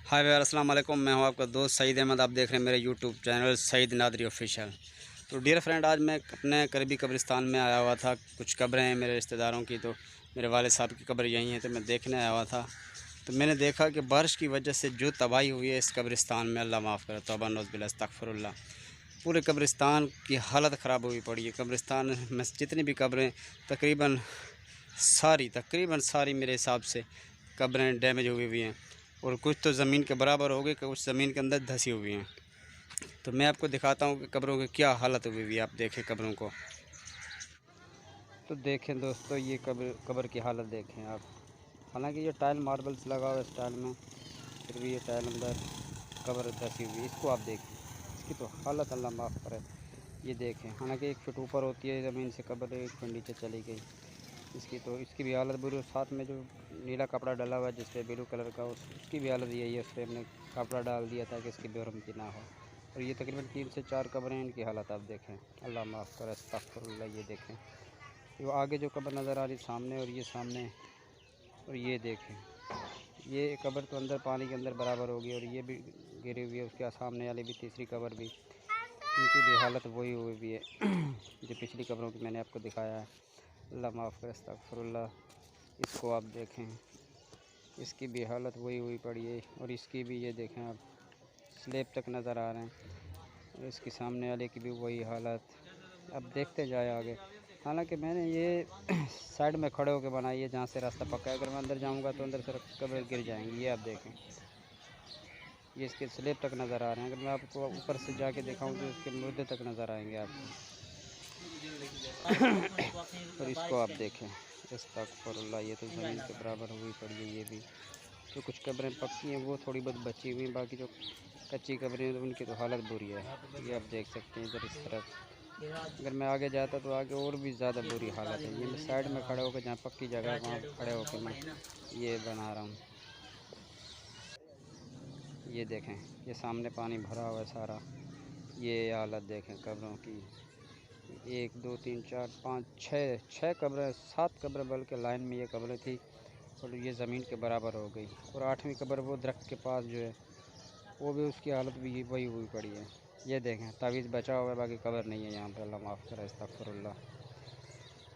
हाय व्यार, अस्सलाम वालेकुम। मैं हूं आपका दोस्त सईद अहमद। आप देख रहे हैं मेरे यूट्यूब चैनल सईद नादरी ऑफिशियल। तो डियर फ्रेंड, आज मैं अपने करीबी कब्रिस्तान में आया हुआ था। कुछ कब्रें हैं मेरे रिश्तेदारों की, तो मेरे वाले साहब की कब्र यहीं है, तो मैं देखने आया हुआ था। तो मैंने देखा कि बारिश की वजह से जो तबाही हुई है इस कब्रिस्तान में, अल्लाह माफ़ करे, तौबा नौज़ बिल्लाह अस्तगफिरुल्लाह। पूरे कब्रिस्तान की हालत ख़राब हुई पड़ी है। कब्रिस्तान में जितनी भी कब्रें तकरीबन सारी मेरे हिसाब से कब्रें डैमेज हुई हुई हैं, और कुछ तो ज़मीन के बराबर हो गई, कुछ ज़मीन के अंदर धसी हुई हैं। तो मैं आपको दिखाता हूँ कि कब्रों की क्या हालत हुई हुई है। आप देखें कब्रों को, तो देखें दोस्तों, ये कब्र की हालत देखें आप। हालांकि ये टाइल मार्बल्स लगा हुआ है इस टाइल में, फिर भी ये टाइल अंदर कब्र धसी हुई है। इसको आप देखें, इसकी तो हालत अल्लाह माफ़ करे। ये देखें, हालांकि 1 फीट ऊपर होती है ज़मीन से कब्र, 1 फीट नीचे चली गई। इसकी भी हालत बुरी। साथ में जो नीला कपड़ा डाला हुआ है जिस पे ब्लू कलर का, उसकी भी हालत यही है। उस पर हमने कपड़ा डाल दिया था कि इसकी बेरहमती ना हो। और ये तकरीबन 3 से 4 कब्रें, इनकी हालत आप देखें, अल्लाह माफ़ करे, अस्तगफिरुल्लाह। ये देखें, वो आगे जो कब्र नज़र आ रही सामने, और ये सामने, और ये देखें, ये कब्र तो अंदर पानी के अंदर बराबर होगी, और ये भी गिरी हुई है। उसके सामने वाली भी तीसरी कब्र भी, इनकी भी हालत वही हुई भी है जो पिछली कब्रों की मैंने आपको दिखाया है। अल्लाह माफ़ करे, अस्तगफिरुल्लाह। इसको आप देखें, इसकी भी हालत वही हुई पड़ी है। और इसकी भी ये देखें आप, स्लेब तक नज़र आ रहे हैं। और इसके सामने वाले की भी वही हालत। अब देखते जाए आगे। हालांकि मैंने ये साइड में खड़े होकर बनाई है जहाँ से रास्ता पक्का है। अगर मैं अंदर जाऊँगा तो अंदर से कब्र गिर जाएंगी। ये आप देखें, ये इसके स्लेब तक नज़र आ रहे हैं। अगर मैं आपको ऊपर से जाके दिखाऊँ तो इसके मुर्दे तक नज़र आएंगे आपको। और इसको आप देखें, अस्तगफिरुल्लाह, ये तो ज़मीन के बराबर हुई पड़ी है। ये भी जो कुछ कब्रें पक्की हैं वो थोड़ी बहुत बची हुई हैं, बाकी जो कच्ची कब्रें हैं उनकी तो हालत बुरी है। ये आप देख सकते हैं इधर इस तरफ। अगर मैं आगे जाता तो आगे और भी ज़्यादा बुरी हालत है। ये मैं साइड में खड़े होकर, जहाँ पक्की जगह है वहाँ खड़े होकर मैं ये बना रहा हूँ। ये देखें, ये सामने पानी भरा हुआ है सारा। ये हालत देखें कब्रों की, 1 2 3 4 5 6 कब्रें, 7 कब्रें बल्कि लाइन में ये कब्रें थी, और ये ज़मीन के बराबर हो गई। और 8वीं कब्र वो दरख्त के पास जो है, वो भी, उसकी हालत भी वही हुई पड़ी है। ये देखें, तावीज़ बचा हुआ है, बाकी कब्र नहीं है यहाँ पे। अल्लाह माफ़ करे, अस्तगफिरुल्लाह।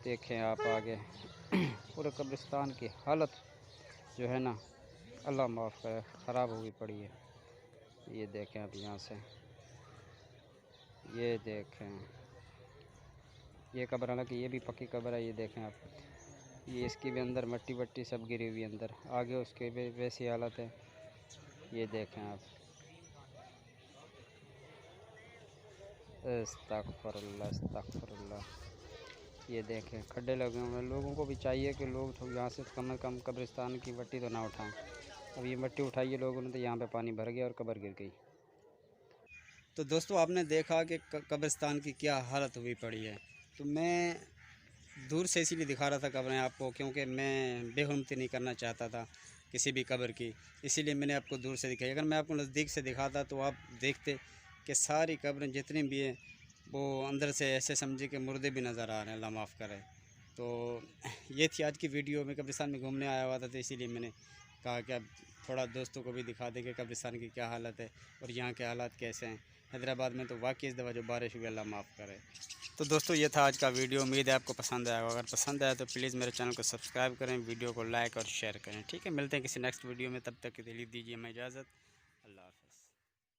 देखें आप आगे पूरे कब्रिस्तान की हालत जो है ना, अल्लाह माफ़ करे, ख़राब हुई पड़ी है। ये देखें आप यहाँ से, ये देखें, ये कब्र, हालांकि ये भी पक्की कब्र है। ये देखें आप, ये इसकी भी अंदर मट्टी वट्टी सब गिरी हुई है अंदर। आगे उसके भी वैसी हालत है। ये देखें आप, अस्तगफिरुल्लाह अस्तगफिरुल्लाह। ये देखें, खड्डे लगे हुए हैं। लोगों को भी चाहिए कि लोग यहाँ से कम से कम कब्रिस्तान की मट्टी तो ना उठाएं। अब ये मट्टी उठाई है लोगों ने, तो यहाँ पे पानी भर गया और कब्र गिर गई। तो दोस्तों, आपने देखा कि कब्रिस्तान की क्या हालत हुई पड़ी है। तो मैं दूर से इसीलिए दिखा रहा था कब्रें आपको, क्योंकि मैं बेहुरमती नहीं करना चाहता था किसी भी कब्र की, इसीलिए मैंने आपको दूर से दिखाई। अगर मैं आपको नज़दीक से दिखाता तो आप देखते कि सारी कब्रें जितनी भी हैं वो अंदर से ऐसे समझे कि मुर्दे भी नज़र आ रहे हैं, अल्लाह माफ़ करे। तो ये थी आज की वीडियो। मैं कब्रिस्तान में घूमने आया हुआ था, तो इसीलिए मैंने कहा कि अब थोड़ा दोस्तों को भी दिखा दें कि कब्रिस्तान की क्या हालत है और यहाँ के हालात कैसे हैं। हैदराबाद में तो वाकई इस दफ़ा जो बारिश हुई, अल्लाह माफ़ करे। तो दोस्तों, ये था आज का वीडियो। उम्मीद है आपको पसंद आएगा। अगर पसंद आया तो प्लीज़ मेरे चैनल को सब्सक्राइब करें, वीडियो को लाइक और शेयर करें। ठीक है, मिलते हैं किसी नेक्स्ट वीडियो में। तब तक के लिए दीजिए मैं इजाज़त। अल्लाह हाफ़िज़।